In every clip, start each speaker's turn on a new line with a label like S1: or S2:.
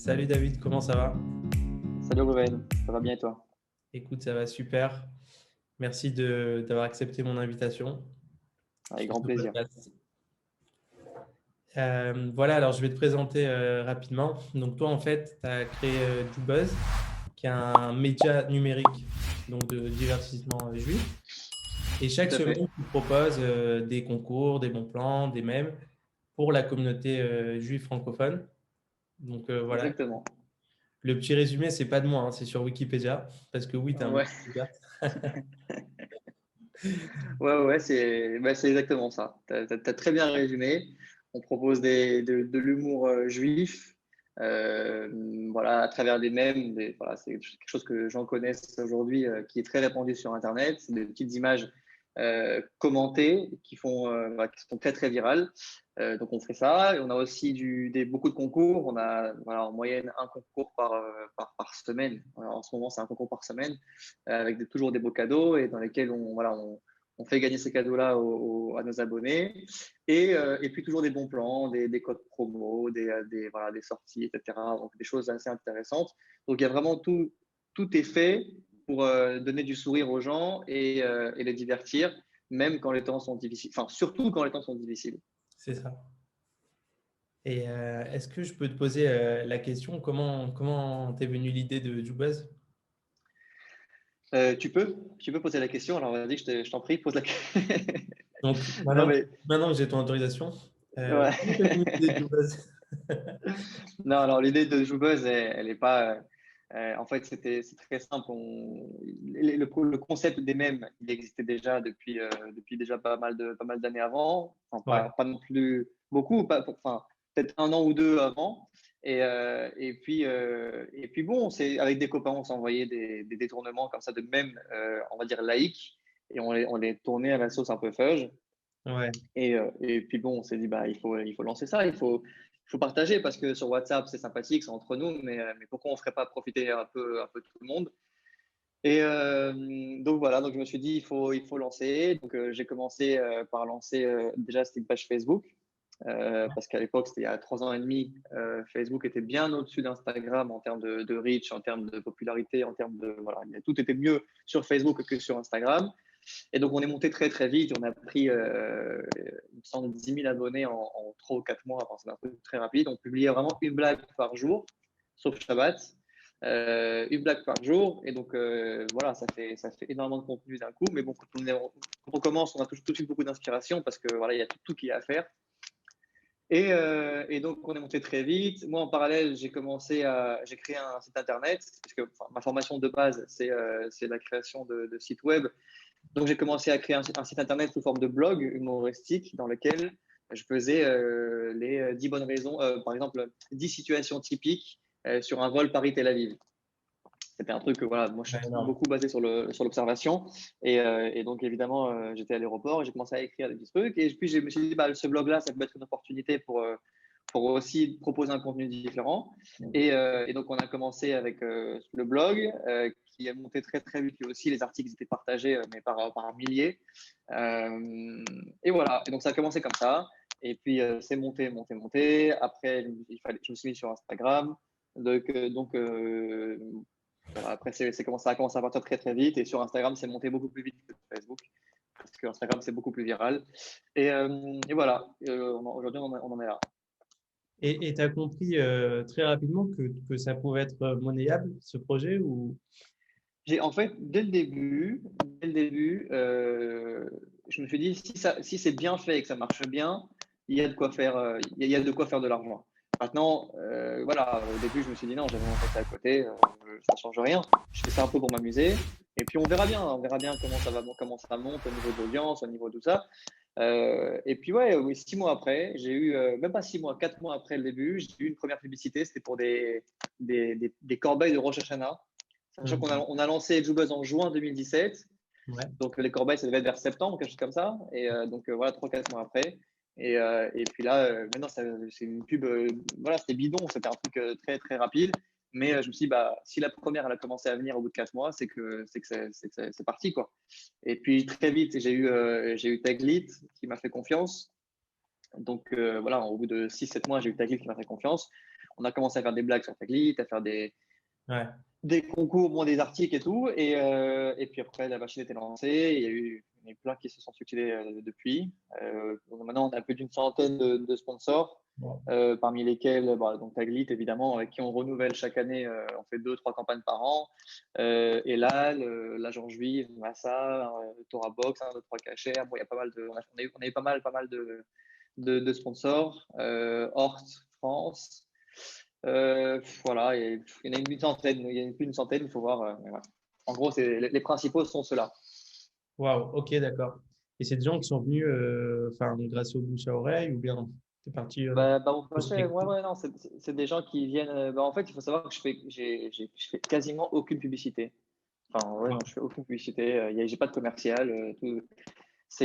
S1: Salut David, comment ça va?
S2: Salut Ruben, ça va bien et toi?
S1: Écoute, ça va super. Merci d'avoir accepté mon invitation
S2: Avec
S1: sur
S2: grand
S1: ce
S2: plaisir.
S1: podcast. Voilà, alors je vais te présenter rapidement. Donc toi, en fait, tu as créé JuBuzz, qui est un média numérique donc de divertissement juif. Et chaque
S2: Tout à fait,
S1: semaine, tu proposes des concours, des bons plans, des mèmes pour la communauté juive francophone. Donc voilà,
S2: exactement.
S1: le petit résumé, c'est pas de moi, hein, c'est sur Wikipédia, parce que oui, tu es un
S2: Ouais,
S1: Wikipédia.
S2: ouais, c'est exactement ça. Tu as très bien résumé. On propose de l'humour juif, voilà, à travers des mèmes. Voilà, c'est quelque chose que les gens connaissent aujourd'hui, qui est très répandu sur Internet. C'est des petites images commentées voilà, qui sont très, très virales. Donc, on fait ça. Et on a aussi beaucoup de concours. On a voilà, en moyenne un concours par semaine. En ce moment, c'est un concours par semaine avec toujours des beaux cadeaux et dans lesquels on fait gagner ces cadeaux-là à nos abonnés. Et puis toujours des bons plans, des codes promo, voilà, des sorties, etc. Donc des choses assez intéressantes. Donc il y a vraiment tout est fait pour donner du sourire aux gens et les divertir, même quand les temps sont difficiles. Enfin, surtout quand les temps sont difficiles.
S1: C'est ça. Et est-ce que je peux te poser la question, comment t'es venue l'idée de JuBuzz?
S2: Tu peux poser la question. Alors vas-y, je t'en prie, pose la question.
S1: Donc,
S2: Non mais
S1: maintenant que j'ai ton autorisation, comment t'es venue
S2: ouais.
S1: l'idée de JuBuzz?
S2: Non, alors l'idée de Joubuzz, elle est pas. En fait, c'est très simple. Le concept des mèmes, il existait déjà depuis déjà pas mal d'années avant. Enfin,
S1: Ouais,
S2: pas non plus beaucoup, enfin, peut-être un an ou deux avant. Et puis bon, avec des copains, on s'envoyait des détournements comme ça de mèmes, on va dire laïques, et on les tournait à la sauce un peu fudge.
S1: ouais,
S2: Et puis bon, on s'est dit, bah, il faut lancer ça, il faut partager parce que sur WhatsApp, c'est sympathique, c'est entre nous, mais pourquoi on ne ferait pas profiter un peu tout le monde? Et donc voilà, donc je me suis dit, il faut lancer. Donc j'ai commencé par lancer, déjà, c'était une page Facebook. Parce qu'à l'époque, c'était il y a 3 ans et demi, Facebook était bien au-dessus d'Instagram en termes de reach, en termes de popularité, en termes de. Voilà, tout était mieux sur Facebook que sur Instagram. Et donc, on est monté très, très vite. On a pris, il me semble, 10 000 abonnés en 3 ou 4 mois. Enfin, c'est un truc très rapide. On publiait vraiment une blague par jour, sauf Shabbat. Une blague par jour. Et donc, voilà, ça fait énormément de contenu d'un coup. Mais bon, quand on commence, on a tout de suite beaucoup d'inspiration parce que voilà, il y a tout qui est à faire. Et donc, on est monté très vite. Moi, en parallèle, j'ai créé un site internet, parce que enfin, ma formation de base, c'est la création de sites web. Donc, j'ai commencé à créer un site internet sous forme de blog humoristique dans lequel je faisais les 10 bonnes raisons, par exemple, 10 situations typiques sur un vol Paris-Tel Aviv. C'était un truc que voilà, moi je suis
S1: ouais, énorme.
S2: beaucoup basé sur l'observation. Et donc, évidemment, j'étais à l'aéroport et j'ai commencé à écrire des petits trucs. Et puis, je me suis dit, bah, ce blog-là, ça peut être une opportunité pour aussi proposer un contenu différent. Et donc, on a commencé avec le blog qui a monté très, très vite. Lui aussi, les articles étaient partagés, mais par milliers. Et voilà. Et donc, ça a commencé comme ça. Et puis, c'est monté, monté, monté. Après, je me suis mis sur Instagram. Donc, voilà, après, ça a commencé à partir très, très vite. Et sur Instagram, c'est monté beaucoup plus vite que Facebook. Parce que Instagram, c'est beaucoup plus viral. Et voilà. Aujourd'hui, on en est là.
S1: Et tu as compris très rapidement que ça pouvait être monnayable, ce projet, ou...
S2: En fait, dès le début, je me suis dit, si c'est bien fait et que ça marche bien, il y a de quoi faire, il y a de quoi faire de l'argent. Maintenant, voilà, au début, je me suis dit non, j'avais mon fait ça à côté, ça ne change rien. Je fais ça un peu pour m'amuser. Et puis, on verra bien comment ça monte au niveau de l'audience, au niveau de tout ça. Et puis, ouais, oui, 6 mois après, j'ai eu, même pas 6 mois, 4 mois après le début, j'ai eu une première publicité. C'était pour des corbeilles de Rosh Hashanah. Sachant qu'on a,
S1: Mhm.
S2: on a lancé JuBuzz en juin 2017.
S1: Ouais.
S2: Donc, les corbeilles, ça devait être vers septembre, quelque chose comme ça. Et donc, voilà, 3-4 mois après. Et puis là, maintenant, c'est une pub. Voilà, c'était bidon. C'était un truc très, très rapide. Mais je me suis dit, bah, si la première, elle a commencé à venir au bout de 4 mois, c'est parti, quoi. Et puis, très vite, j'ai eu Taglit qui m'a fait confiance. Donc voilà, au bout de 6-7 mois, j'ai eu Taglit qui m'a fait confiance. On a commencé à faire des blagues sur Taglit, à faire
S1: Ouais.
S2: des concours, bon, des articles et tout. Et puis après, la machine était lancée. Il y a eu plein qui se sont succédés depuis. Maintenant, on a plus d'une centaine de sponsors,
S1: Bon.
S2: parmi lesquels donc Taglit, évidemment, avec qui on renouvelle chaque année. On fait 2-3 campagnes par an. Elal, l'agent juive, Massa, Torah Box, 1, 2, 3 cachets. Bon, il y a pas mal on a eu pas mal de sponsors. Hort France. Voilà, il y en a une centaine, il y en a plus d'une centaine, il faut voir. Mais voilà. En gros, les principaux sont ceux-là.
S1: Waouh, ok, d'accord. Et c'est des gens qui sont venus enfin, grâce au bouche à oreille ou bien c'est parti
S2: Bon, ouais, ouais, non, c'est des gens qui viennent. En fait, il faut savoir que je fais quasiment aucune publicité. Enfin, ouais, non,
S1: Wow.
S2: je fais aucune publicité. J'ai pas de commercial. Ça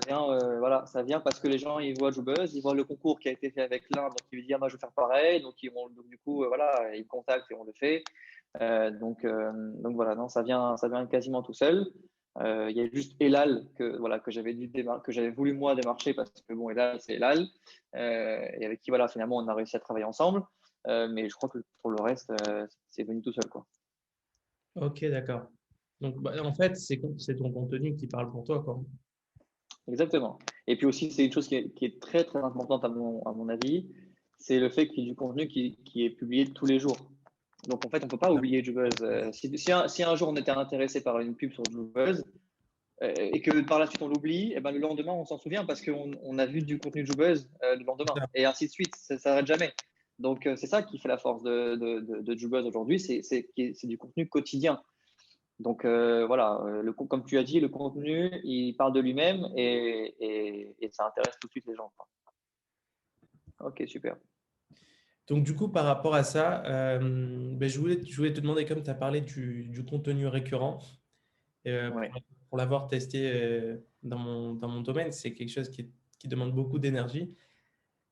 S2: vient, voilà, ça vient parce que les gens ils voient JoBuzz, ils voient le concours qui a été fait avec l'un, donc ils lui disent ah, moi je veux faire pareil, donc du coup voilà, ils me contactent et on le fait. Donc voilà, non, ça vient quasiment tout seul. Il y a juste Elal que j'avais voulu moi démarcher parce que bon Elal c'est Elal et avec qui voilà finalement on a réussi à travailler ensemble. Mais je crois que pour le reste c'est venu tout seul quoi.
S1: Ok, d'accord. Donc, bah, en fait, c'est ton contenu qui parle pour toi, quoi.
S2: Exactement. Et puis aussi, c'est une chose qui est très, très importante à mon avis, c'est le fait qu'il y ait du contenu qui est publié tous les jours. Donc, en fait, on ne peut pas oublier JoBuzz. Si un jour on était intéressé par une pub sur JoBuzz et que par la suite on l'oublie, et ben, le lendemain on s'en souvient parce qu'on a vu du contenu de JoBuzz le lendemain et ainsi de suite. Ça ne s'arrête jamais. Donc, c'est ça qui fait la force de JoBuzz aujourd'hui, c'est du contenu quotidien. Donc voilà, comme tu as dit, le contenu, il parle de lui-même et ça intéresse tout de suite les gens, quoi. Ok, super.
S1: Donc, du coup, par rapport à ça, ben, je voulais te demander, comme tu as parlé du contenu récurrent,
S2: Ouais.
S1: pour l'avoir testé dans mon domaine, c'est quelque chose qui demande beaucoup d'énergie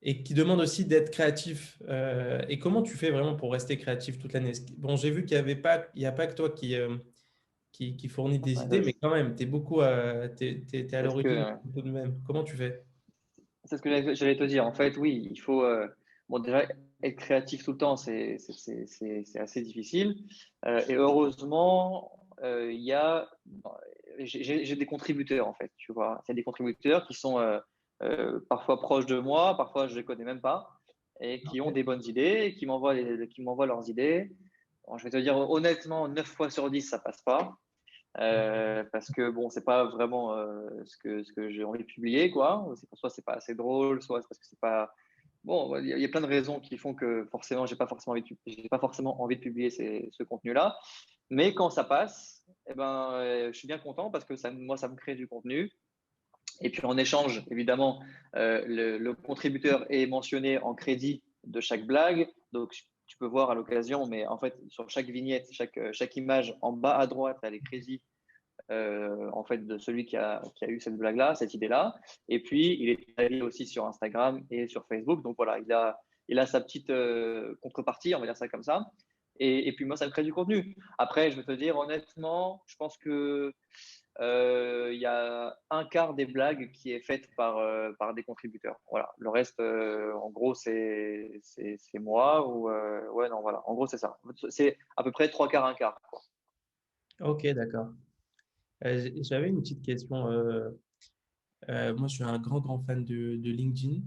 S1: et qui demande aussi d'être créatif. Et comment tu fais vraiment pour rester créatif toute l'année? Bon, j'ai vu qu'il y avait pas, il y a pas que toi qui fournit des idées,
S2: Ouais,
S1: mais quand même, tu es beaucoup t'es à
S2: C'est ce
S1: l'origine
S2: que,
S1: de tout de même. Comment tu fais?
S2: c'est ce que j'allais te dire. En fait, oui, il faut bon, déjà être créatif tout le temps, c'est assez difficile. Et heureusement, il y a, j'ai des contributeurs, en fait, tu vois. Il y a des contributeurs qui sont parfois proches de moi, parfois je ne les connais même pas, et qui ont des bonnes idées, et qui m'envoient leurs idées. Bon, je vais te dire honnêtement, 9 fois sur 10, ça passe pas. Parce que bon, c'est pas vraiment ce que j'ai envie de publier, quoi. Soit c'est pas assez drôle, soit c'est parce que c'est pas. Bon, il y a plein de raisons qui font que forcément, j'ai pas forcément envie de publier ce contenu-là. Mais quand ça passe, eh ben, je suis bien content parce que moi, ça me crée du contenu. Et puis en échange, évidemment, le contributeur est mentionné en crédit de chaque blague. Donc tu peux voir à l'occasion, mais en fait, sur chaque vignette, chaque image, en bas à droite, tu as les crédits en fait, de celui qui a eu cette blague-là, cette idée-là. Et puis, il est allé aussi sur Instagram et sur Facebook. Donc voilà, il a sa petite contrepartie, on va dire ça comme ça. Et puis moi, ça me crée du contenu. Après, je vais te dire honnêtement, je pense que il y a un quart des blagues qui est faite par des contributeurs. Voilà. Le reste, en gros, c'est moi ou ouais, non, voilà. En gros, c'est ça. C'est à peu près trois quarts, un quart.
S1: Ok, d'accord. J'avais une petite question. Moi, je suis un grand fan de LinkedIn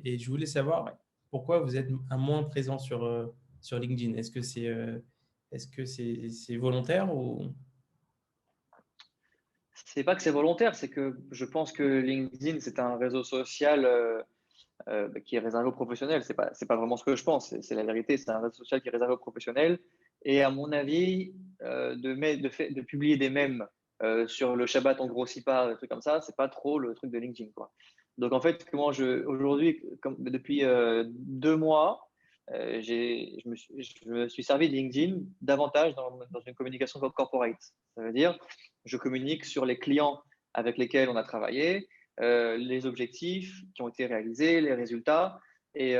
S1: et je voulais savoir
S2: Ouais.
S1: pourquoi vous êtes un moins présent sur LinkedIn. Est-ce que c'est volontaire ou...
S2: C'est pas que c'est volontaire, c'est que je pense que LinkedIn, c'est un réseau social qui est réservé aux professionnels. C'est pas vraiment ce que je pense, c'est la vérité. C'est un réseau social qui est réservé aux professionnels. Et à mon avis, de publier des mèmes sur le Shabbat, on grossit pas, des trucs comme ça, c'est pas trop le truc de LinkedIn, quoi. Donc en fait, aujourd'hui, depuis 2 mois, je me suis servi de LinkedIn davantage dans une communication corporate. Ça veut dire, je communique sur les clients avec lesquels on a travaillé, les objectifs qui ont été réalisés, les résultats. Et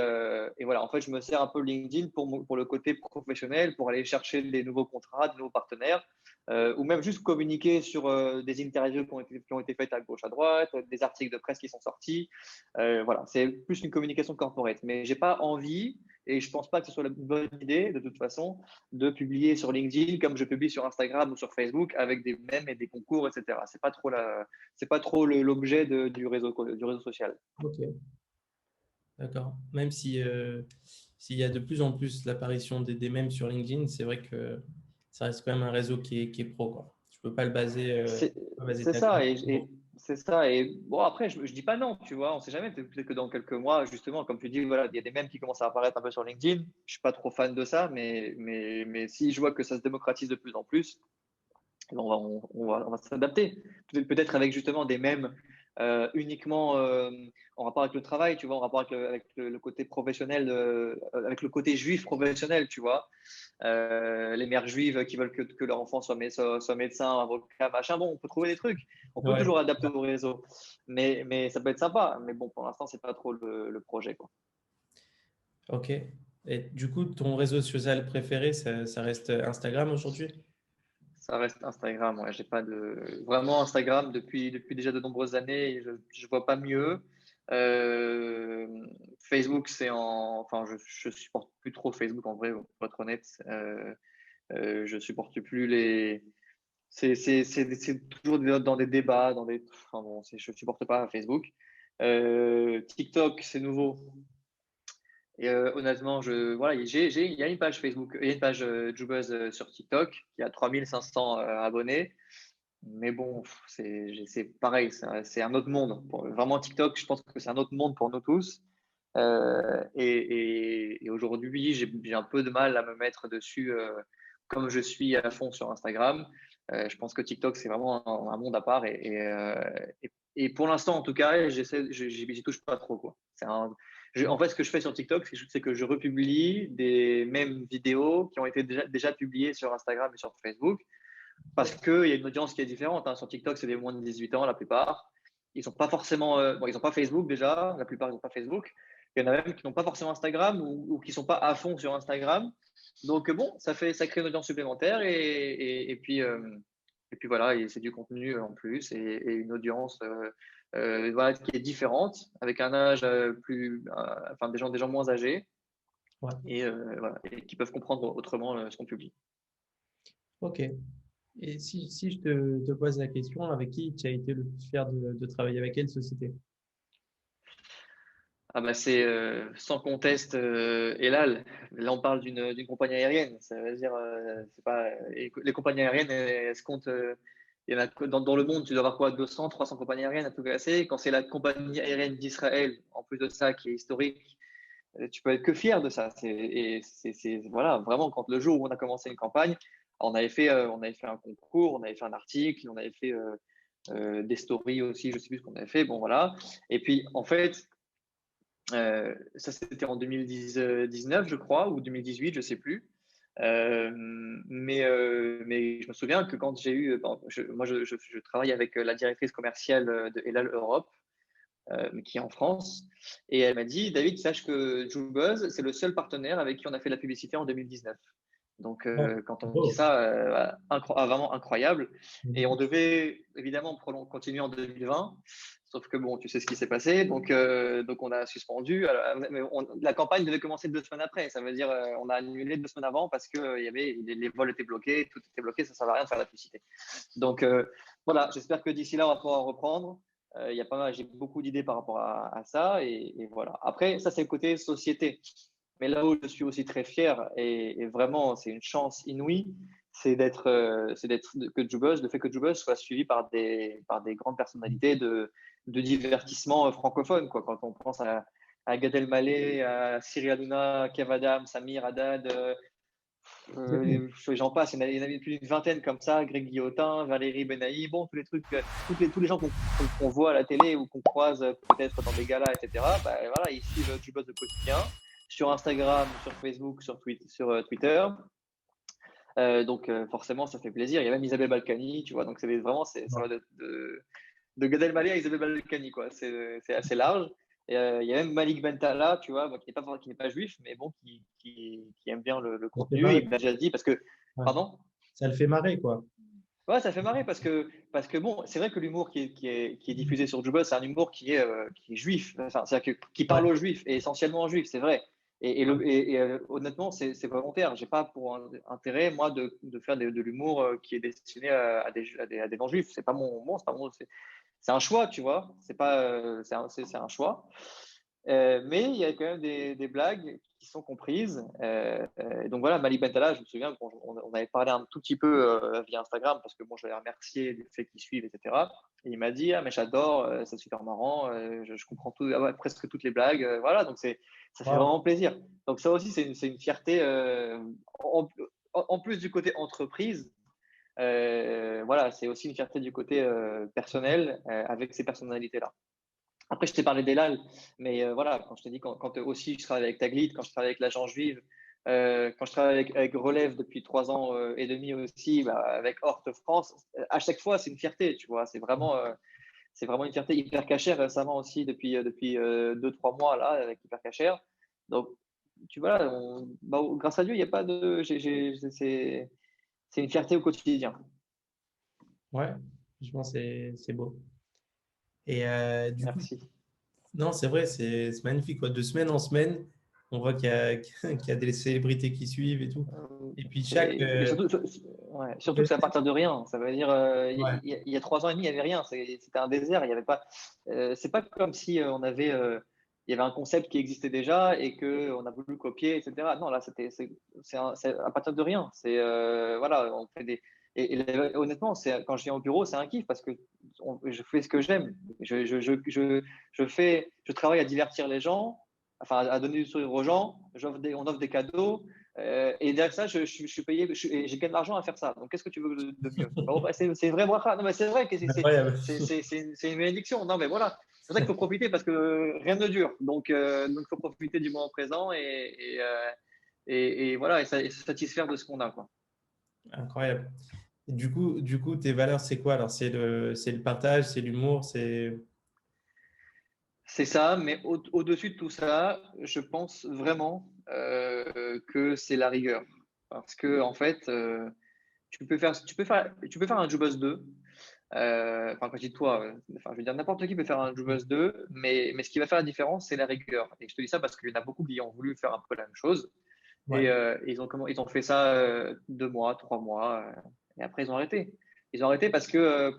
S2: voilà, en fait, je me sers un peu LinkedIn pour le côté professionnel, pour aller chercher des nouveaux contrats, de nouveaux partenaires, ou même juste communiquer sur des interviews qui ont été faites à gauche, à droite, des articles de presse qui sont sortis. Voilà, c'est plus une communication corporate. Mais j'ai pas envie, et je pense pas que ce soit la bonne idée, de toute façon, de publier sur LinkedIn comme je publie sur Instagram ou sur Facebook avec des mèmes et des concours, etc. C'est pas trop l'objet du réseau social.
S1: Ok, d'accord. Même si s'il y a de plus en plus l'apparition des mèmes sur LinkedIn, c'est vrai que ça reste quand même un réseau qui est pro, quoi. Je peux pas le baser,
S2: C'est
S1: pas baser
S2: c'est
S1: ta
S2: ça,
S1: com.
S2: et c'est ça. Et bon, après, je dis pas non, tu vois, on sait jamais. Peut-être que dans quelques mois, justement, comme tu dis, voilà, il y a des mèmes qui commencent à apparaître un peu sur LinkedIn. Je suis pas trop fan de ça, mais si je vois que ça se démocratise de plus en plus, on va s'adapter. Peut-être avec justement des mèmes uniquement en rapport avec le travail, tu vois, en rapport avec le côté professionnel, avec le côté juif professionnel, tu vois. Les mères juives qui veulent que leur enfant soit médecin, avocat, machin. Bon, on peut trouver des trucs. On peut
S1: Ouais,
S2: toujours adapter au réseau. Mais ça peut être sympa. Mais bon, pour l'instant, c'est pas trop le projet, quoi.
S1: ok. Et du coup, ton réseau social préféré, ça reste Instagram aujourd'hui?
S2: Ça reste Instagram. Ouais. J'ai pas de vraiment Instagram depuis déjà de nombreuses années. Et je vois pas mieux. Euh, Facebook, enfin, je supporte plus trop Facebook en vrai, pour être honnête. Je supporte plus les. C'est toujours dans des débats, enfin bon, je supporte pas Facebook. TikTok, c'est nouveau. Et honnêtement, voilà, il y a une page Facebook, il y a une page Jubuzz sur TikTok qui a 3500 abonnés. Mais bon, c'est pareil, c'est un autre monde. Vraiment, TikTok, je pense que c'est un autre monde pour nous tous. Et aujourd'hui, j'ai un peu de mal à me mettre dessus comme je suis à fond sur Instagram. Je pense que TikTok, c'est vraiment un monde à part. Et pour l'instant, en tout cas, j'y touche pas trop, quoi. En fait, ce que je fais sur TikTok, c'est que je republie des mêmes vidéos qui ont été déjà publiées sur Instagram et sur Facebook parce qu'il y a une audience qui est différente. Hein. Sur TikTok, c'est des moins de 18 ans, la plupart. Ils sont pas forcément. Bon, ils n'ont pas Facebook déjà. La plupart, ils n'ont pas Facebook. Il y en a même qui n'ont pas forcément Instagram ou qui ne sont pas à fond sur Instagram. Donc, bon, ça crée une audience supplémentaire et puis voilà, et c'est du contenu en plus et une audience voilà, qui est différente, avec un âge enfin, des gens moins âgés
S1: Ouais.
S2: et, voilà, et qui peuvent comprendre autrement ce qu'on publie.
S1: Ok. Et si je te pose la question, avec qui tu as été le plus fier de travailler avec quelle société?
S2: Ah bah c'est sans conteste Elal. Là, on parle d'une compagnie aérienne. Ça veut dire, c'est pas les compagnies aériennes, elles se comptent. Il y en a dans le monde, tu dois avoir quoi, 200, 300 compagnies aériennes à tout casser. Quand c'est la compagnie aérienne d'Israël, en plus de ça, qui est historique, tu peux être que fier de ça. Voilà, vraiment, quand le jour où on a commencé une campagne, on avait fait un concours, on avait fait un article, on avait fait des stories aussi, je sais plus ce qu'on avait fait. Bon, voilà. Et puis, en fait, ça, c'était en 2019, je crois, ou 2018, je sais plus. Mais je me souviens que quand j'ai eu, moi, je travaille avec la directrice commerciale de Elal Europe, qui est en France, et elle m'a dit, David, sache que Jubuzz, c'est le seul partenaire avec qui on a fait la publicité en 2019. Donc,
S1: Ah,
S2: quand on me dit
S1: oh.
S2: ça, vraiment incroyable. Et on devait évidemment continuer en 2020, sauf que bon, tu sais ce qui s'est passé, donc on a suspendu. Alors, mais la campagne devait commencer 2 semaines après. Ça veut dire on a annulé 2 semaines avant parce que il y avait les vols étaient bloqués, tout était bloqué, ça ne servait à rien de faire la publicité. Donc voilà, j'espère que d'ici là, on va pouvoir reprendre. Il y a pas mal, j'ai beaucoup d'idées par rapport à ça et voilà. Après, ça c'est le côté société. Mais là où je suis aussi très fier et vraiment c'est une chance inouïe, le fait que Jubuzz soit suivi par des grandes personnalités de divertissement francophone, quoi. Quand on pense à Gad Elmaleh, à Cyril Hanouna, Kev Adams, Samir Haddad, j'en passe, il y en avait plus d'une vingtaine comme ça, Greg Guillotin, Valérie Benahi, bon, tous les trucs, tous les gens qu'on voit à la télé ou qu'on croise peut-être dans des galas, etc., bah, voilà, ils suivent Jubuzz au quotidien, sur Instagram, sur Facebook, sur Twitter. Donc forcément, ça fait plaisir. Il y a même Isabelle Balkany, tu vois, donc ça va de Gad Elmaleh à Isabelle Balkany, quoi. C'est assez large. Il y a même Malik Bentala, tu vois, qui n'est pas juif, mais bon, qui aime bien le
S1: Ça fait
S2: contenu.
S1: marrer.
S2: Il m'a déjà dit, parce que,
S1: Ouais.
S2: pardon?
S1: Ça le fait marrer, quoi.
S2: Ouais, ça fait marrer parce que bon, c'est vrai que l'humour qui est diffusé sur Jubel, c'est un humour qui est juif, enfin, c'est-à-dire qui
S1: Ouais.
S2: parle aux juifs et essentiellement aux juifs, c'est vrai. Honnêtement, c'est volontaire. J'ai pas pour intérêt, moi, de faire de l'humour qui est destiné à des non-juifs. C'est pas c'est pas c'est un choix, tu vois. C'est pas, c'est un choix. Mais il y a quand même des blagues qui sont comprises. Donc voilà, Mali Bentala, je me souviens qu'on on avait parlé un tout petit peu via Instagram parce que bon, je l'avais remercié du fait qu'il suive, etc. Et il m'a dit, ah, mais j'adore, c'est super marrant, je comprends tout, ah ouais, presque toutes les blagues. Voilà, donc ça fait
S1: Wow.
S2: vraiment plaisir. Donc ça aussi, c'est une fierté. En plus du côté entreprise, voilà, c'est aussi une fierté du côté personnel avec ces personnalités-là. Après, je t'ai parlé d'Elal, mais voilà, quand je t'ai dit, quand aussi je travaille avec Taglit, quand je travaille avec l'agent juive, quand je travaille avec Relève depuis 3 ans et demi aussi, bah, avec Horte France, à chaque fois, c'est une fierté, tu vois. C'est vraiment une fierté. Hyper Cacher récemment aussi, depuis 2-3 mois, là, avec Hyper Cacher. Donc, tu vois, bah, grâce à Dieu, il n'y a pas de. C'est une fierté au quotidien.
S1: Ouais, je pense que c'est beau. Et du coup,
S2: Merci.
S1: non, c'est vrai, c'est magnifique, quoi. De semaine en semaine, on voit qu'il y a des célébrités qui suivent et tout. Et puis chaque
S2: Mais surtout, ouais, surtout que
S1: nouvelle
S2: c'est à
S1: scène,
S2: partir de rien. Ça veut dire,
S1: ouais,
S2: il y a 3 ans et demi, il n'y avait rien. C'était un désert. Il y avait pas. C'est pas comme si il y avait un concept qui existait déjà et que on a voulu copier, etc. Non, là, c'est à partir de rien. C'est voilà, on fait des. Honnêtement, quand je viens au bureau, c'est un kiff parce que je fais ce que j'aime. Je travaille à divertir les gens, enfin à donner du sourire aux gens. On offre des cadeaux. Et derrière ça, je suis payé, et j'ai gagné de l'argent à faire ça. Donc, qu'est-ce que tu veux de mieux? Bon, bah, c'est une vraie bracha. Non, mais c'est vrai que
S1: c'est incroyable.
S2: c'est une bénédiction. Non, mais voilà. C'est pour ça qu'il faut profiter parce que rien ne dure. Donc, faut profiter du moment présent et voilà, et se satisfaire de ce qu'on a, quoi.
S1: Incroyable. Et du coup, tes valeurs, c'est quoi? Alors, c'est le partage, c'est l'humour, c'est.
S2: C'est ça, mais au-dessus de tout ça, je pense vraiment que c'est la rigueur. Parce que, en fait, tu peux faire un Jobus 2. Enfin, quand je dis toi, enfin, je veux dire, n'importe qui peut faire un Jobus 2, mais ce qui va faire la différence, c'est la rigueur. Et je te dis ça parce qu'il y en a beaucoup qui ont voulu faire un peu la même chose.
S1: Ouais,
S2: Et ils ont fait ça 2 mois, 3 mois, et après, ils ont arrêté. Ils ont arrêté parce que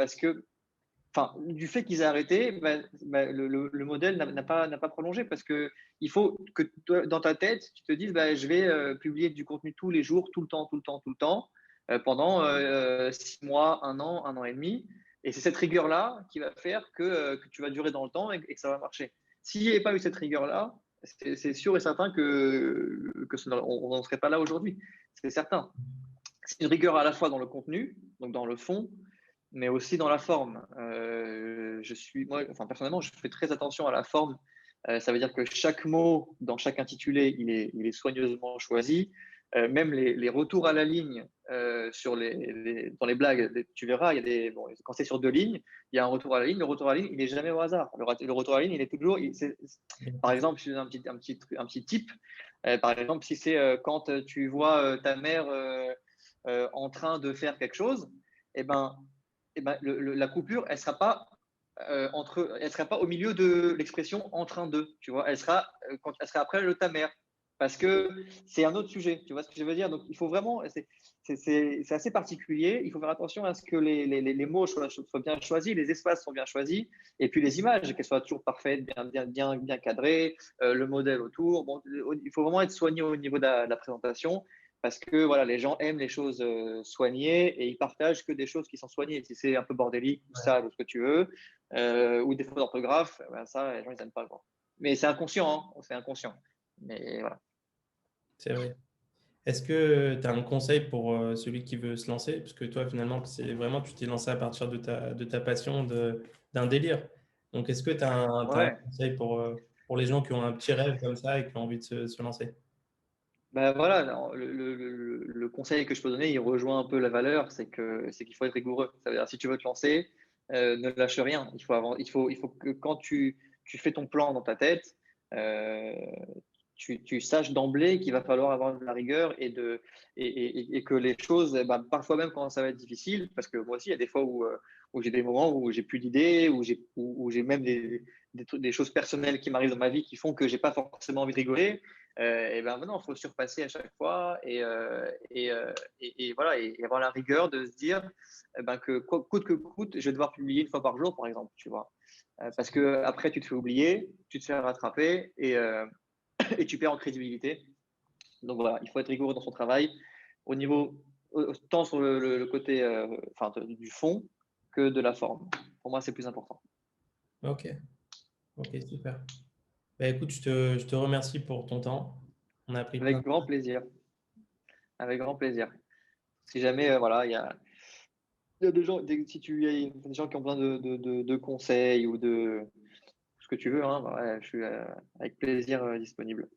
S2: enfin, du fait qu'ils aient arrêté, le modèle n'a pas prolongé parce que il faut que toi, dans ta tête, tu te dises, je vais publier du contenu tous les jours, tout le temps, tout le temps, tout le temps, pendant 6 mois, un an et demi. Et c'est cette rigueur-là qui va faire que tu vas durer dans le temps et que ça va marcher. S'il n'y avait pas eu cette rigueur-là, c'est sûr et certain on n'en serait pas là aujourd'hui. C'est certain. C'est une rigueur à la fois dans le contenu, donc dans le fond, mais aussi dans la forme. Moi, enfin, personnellement, je fais très attention à la forme. Ça veut dire que chaque mot dans chaque intitulé, il est soigneusement choisi. Même les retours à la ligne dans les blagues, tu verras, il y a quand c'est sur 2 lignes, il y a un retour à la ligne. Le retour à la ligne, il n'est jamais au hasard. Le retour à la ligne, il est toujours. Par exemple, je donne un petit tip. Par exemple, si c'est quand tu vois ta mère en train de faire quelque chose, eh ben, la coupure, elle sera pas au milieu de l'expression en train de, tu vois, elle sera après le ta mère, parce que c'est un autre sujet, tu vois ce que je veux dire. Donc il faut vraiment, c'est assez particulier. Il faut faire attention à ce que les mots soient bien choisis, les espaces sont bien choisis, et puis les images qu'elles soient toujours parfaites, bien cadrées, le modèle autour. Bon, il faut vraiment être soigné au niveau de la présentation parce que voilà, les gens aiment les choses soignées et ils partagent que des choses qui sont soignées. Si c'est un peu bordélique ou sale ou ce que tu veux, ou des fautes d'orthographe, ça, les gens ils n'aiment pas. Quoi. Mais c'est inconscient, hein, c'est inconscient. Mais voilà.
S1: c'est vrai. Est-ce que tu as un conseil pour celui qui veut se lancer? Parce que toi, finalement, c'est vraiment, tu t'es lancé à partir de ta passion, d'un délire. Donc, est-ce que tu as un
S2: Ouais.
S1: conseil pour les gens qui ont un petit rêve comme ça et qui ont envie de se lancer?
S2: Voilà, non, le conseil que je peux donner, il rejoint un peu la valeur, c'est qu'il faut être rigoureux. Ça veut dire si tu veux te lancer, ne lâche rien. Il faut que tu fais ton plan dans ta tête, euh, tu saches d'emblée qu'il va falloir avoir de la rigueur et que les choses, eh ben, parfois même quand ça va être difficile, parce que moi aussi, il y a des fois où j'ai des moments où j'ai plus d'idées, où j'ai même des choses personnelles qui m'arrivent dans ma vie qui font que j'ai pas forcément envie de rigoler. Et ben maintenant, il faut surpasser à chaque fois et voilà, et avoir la rigueur de se dire eh ben, que coûte que coûte, je vais devoir publier une fois par jour, par exemple, tu vois. Parce que après, tu te fais oublier, tu te fais rattraper et tu perds en crédibilité. Donc voilà, il faut être rigoureux dans son travail au niveau tant sur le côté du fond que de la forme. Pour moi, c'est plus important.
S1: Ok, ok, super. Bah, écoute, je te remercie pour ton temps. On a appris plein
S2: Avec
S1: de
S2: grand
S1: choses.
S2: plaisir. Avec grand plaisir. Si jamais, voilà, il y a des gens, si tu as des gens qui ont besoin de conseils ou de ce que tu veux, hein, bah ouais, je suis avec plaisir disponible.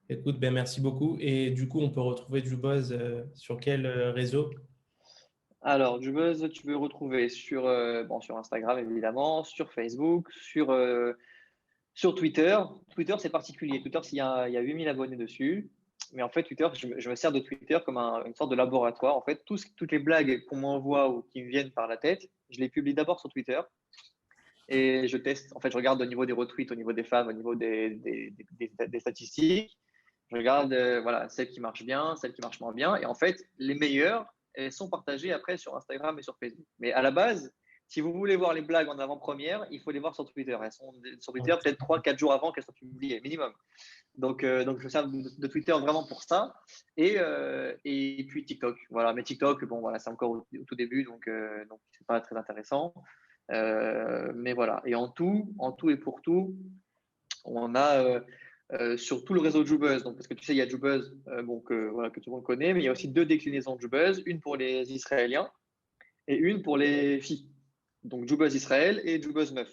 S1: Écoute, ben, merci beaucoup. Et du coup, on peut retrouver Jubuzz sur quel réseau?
S2: Alors, du buzz, tu peux retrouver sur Instagram évidemment, sur Facebook, sur Twitter. Twitter, c'est particulier. Twitter, il y a 8000 abonnés dessus. Mais en fait, Twitter, je me sers de Twitter comme une sorte de laboratoire. En fait, toutes les blagues qu'on m'envoie ou qui me viennent par la tête, je les publie d'abord sur Twitter et je teste. En fait, je regarde au niveau des retweets, au niveau des fans, au niveau des statistiques. Je regarde voilà, celles qui marchent bien, celles qui marchent moins bien. Et en fait, les meilleures, elles sont partagées après sur Instagram et sur Facebook. Mais à la base, si vous voulez voir les blagues en avant-première, il faut les voir sur Twitter. Elles sont sur Twitter peut-être 3-4 jours avant qu'elles soient publiées, minimum. Donc je me sers de Twitter vraiment pour ça. Et puis TikTok. Voilà. Mais TikTok, bon, voilà, c'est encore au tout début, donc c'est pas très intéressant. Mais voilà. Et en tout et pour tout, on a sur tout le réseau Jubuzz, donc parce que tu sais, il y a Jubuzz voilà, que tout le monde connaît, mais il y a aussi deux déclinaisons de Jubuzz, une pour les Israéliens et une pour les filles. Donc Jubuzz Israël et Jubuzz Meuf.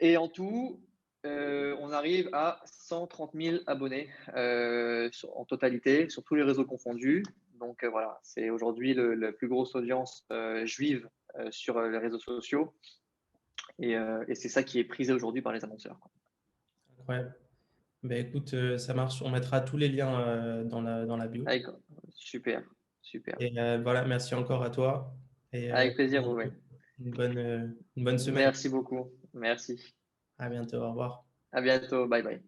S2: Et en tout, on arrive à 130 000 abonnés en totalité, sur tous les réseaux confondus. Donc voilà, c'est aujourd'hui la plus grosse audience juive sur les réseaux sociaux. Et c'est ça qui est prisé aujourd'hui par les annonceurs.
S1: Incroyable. Ben, écoute, ça marche. On mettra tous les liens dans la bio.
S2: Avec- Super, super.
S1: Et voilà, merci encore à toi. Et
S2: Avec plaisir, oui.
S1: une bonne semaine.
S2: Merci beaucoup. Merci.
S1: À bientôt. Au revoir.
S2: À bientôt. Bye bye.